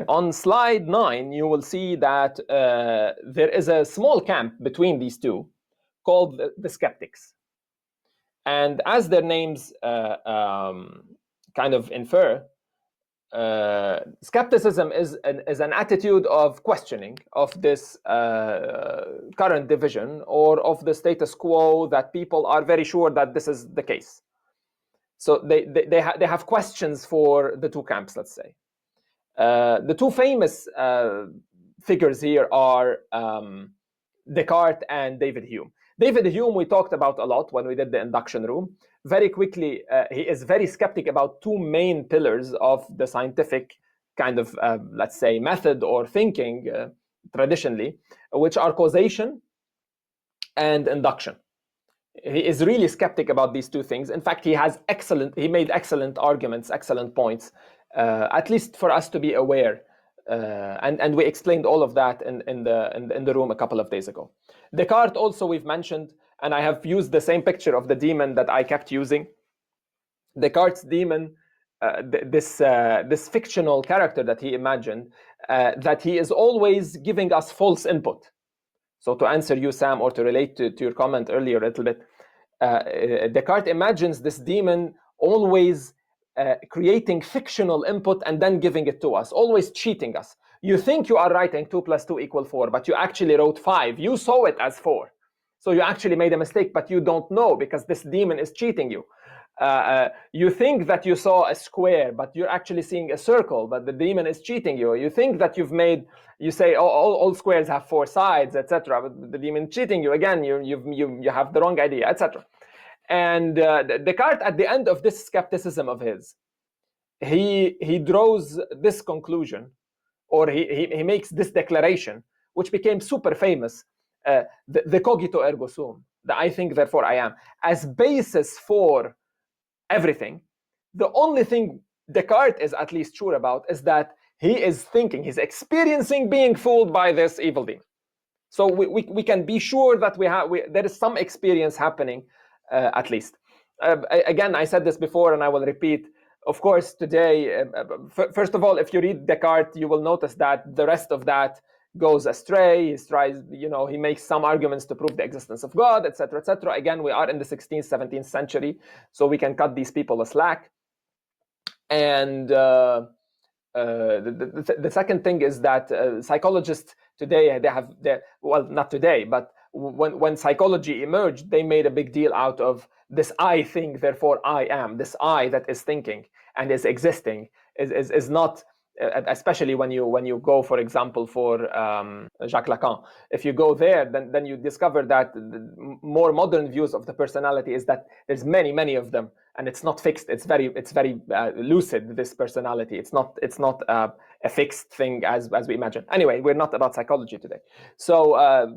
On slide 9, you will see that there is a small camp between these two called the skeptics. And as their names kind of infer, skepticism is an attitude of questioning of this current division or of the status quo, that people are very sure that this is the case. So they have questions for the two camps, let's say. The two famous figures here are Descartes and David Hume. David Hume we talked about a lot when we did the induction room. Very quickly, he is very skeptic about two main pillars of the scientific kind of, let's say, method or thinking traditionally, which are causation and induction. He is really skeptic about these two things. In fact, he made excellent arguments, excellent points, at least for us to be aware. And we explained all of that in the room a couple of days ago. Descartes also we've mentioned, and I have used the same picture of the demon that I kept using. Descartes' demon, this fictional character that he imagined, that he is always giving us false input. So to answer you, Sam, or to relate to your comment earlier a little bit, Descartes imagines this demon always creating fictional input and then giving it to us, always cheating us. You think you are writing 2 + 2 = 4, but you actually wrote 5. You saw it as 4. So you actually made a mistake, but you don't know because this demon is cheating you. You think that you saw a square, but you're actually seeing a circle, but the demon is cheating you. You think that you say, oh, all squares have 4 sides, etc., but the demon is cheating you. Again, you have the wrong idea, etc. And Descartes, at the end of this skepticism of his, he draws this conclusion, or he makes this declaration, which became super famous, the cogito ergo sum, the I think therefore I am, as basis for everything. The only thing Descartes is at least sure about is that he is thinking, he's experiencing being fooled by this evil demon. So we can be sure that there is some experience happening, at least. Again, I said this before and I will repeat. Of course, today, first of all, if you read Descartes, you will notice that the rest of that goes astray. He makes some arguments to prove the existence of God, etc., etc. Again, we are in the 16th, 17th century, so we can cut these people a slack. And the second thing is that psychologists today, not today, but when psychology emerged, they made a big deal out of this I think, therefore I am. This I that is thinking and is existing is not, especially when you go, for example, for Jacques Lacan. If you go there, then you discover that the more modern views of the personality is that there's many of them, and it's not fixed. It's very lucid, this personality. It's not a fixed thing as we imagine. Anyway, we're not about psychology today. So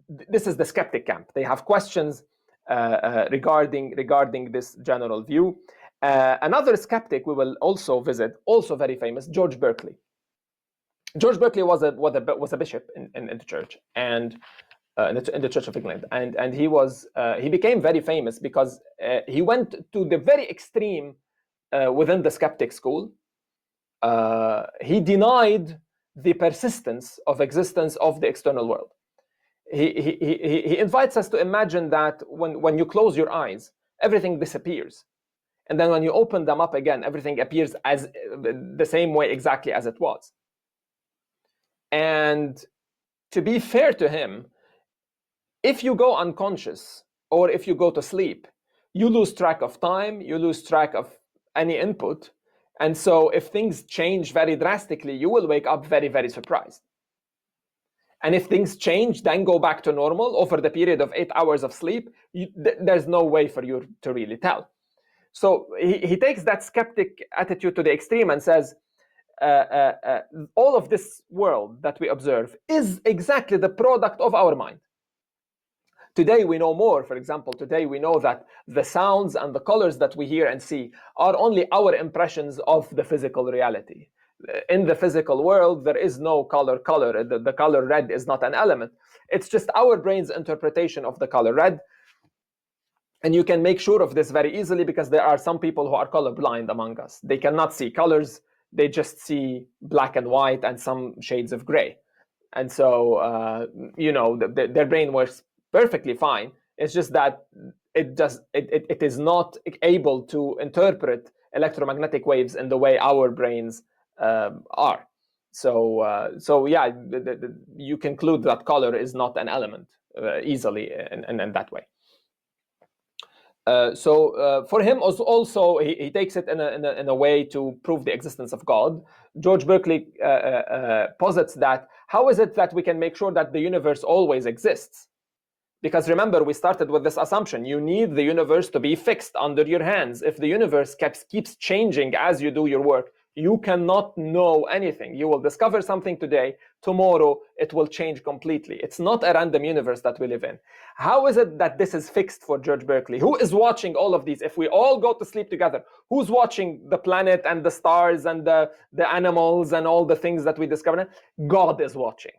this is the skeptic camp. They have questions regarding this general view. Another skeptic we will also visit, also very famous, George Berkeley. George Berkeley was a bishop in the church, and in the Church of England, and he became very famous because he went to the very extreme within the skeptic school. He denied the persistence of existence of the external world. He invites us to imagine that when you close your eyes, everything disappears. And then when you open them up again, everything appears as the same way exactly as it was. And to be fair to him, if you go unconscious or if you go to sleep, you lose track of time, you lose track of any input. And so if things change very drastically, you will wake up very, very surprised. And if things change, then go back to normal over the period of 8 hours of sleep, there's no way for you to really tell. So he takes that skeptic attitude to the extreme and says, all of this world that we observe is exactly the product of our mind. Today we know more. For example, today we know that the sounds and the colors that we hear and see are only our impressions of the physical reality. In the physical world, there is no color. The color red is not an element. It's just our brain's interpretation of the color red. And you can make sure of this very easily because there are some people who are colorblind among us. They cannot see colors. they just see black and white and some shades of gray. And so, their brain works perfectly fine. It's just that it is not able to interpret electromagnetic waves in the way our brains are. So yeah, you conclude that color is not an element easily in that way. So for him also he takes it in a way to prove the existence of God. George Berkeley posits that how is it that we can make sure that the universe always exists? Because remember, we started with this assumption: you need the universe to be fixed under your hands. If the universe keeps changing as you do your work, you cannot know anything. You will discover something today, tomorrow it will change completely. It's not a random universe that we live in. How is it that this is fixed for George Berkeley? Who is watching all of these? If we all go to sleep together, who's watching the planet and the stars and the animals and all the things that we discover? God is watching.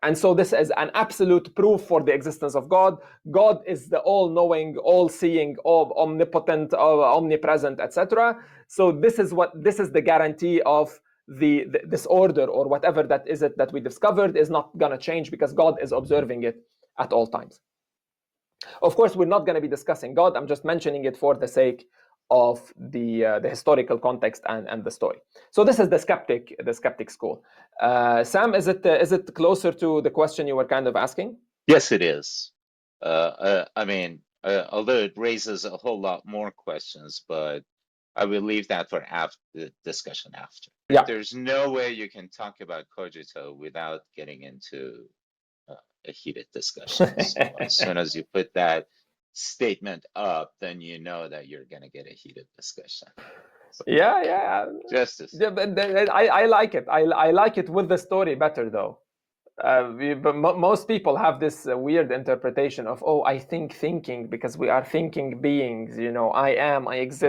And so this is an absolute proof for the existence of God. God is the all-knowing, all-seeing, omnipotent, omnipresent, etc. So this is the guarantee of this order, or whatever that is it that we discovered is not going to change, because God is observing it at all times. Of course, we're not going to be discussing God. I'm just mentioning it for the sake of the historical context and the story. So this is the skeptic school. Sam, is it closer to the question you were kind of asking? Yes, it is. I mean, although it raises a whole lot more questions, but I will leave that for the discussion after. Yeah. There's no way you can talk about cogito without getting into a heated discussion. So as soon as you put that statement up, then you know that you're going to get a heated discussion. So, yeah. Justice. Yeah, but I like it. I like it with the story better, though. But most people have this weird interpretation of, I think thinking, because we are thinking beings. I exist.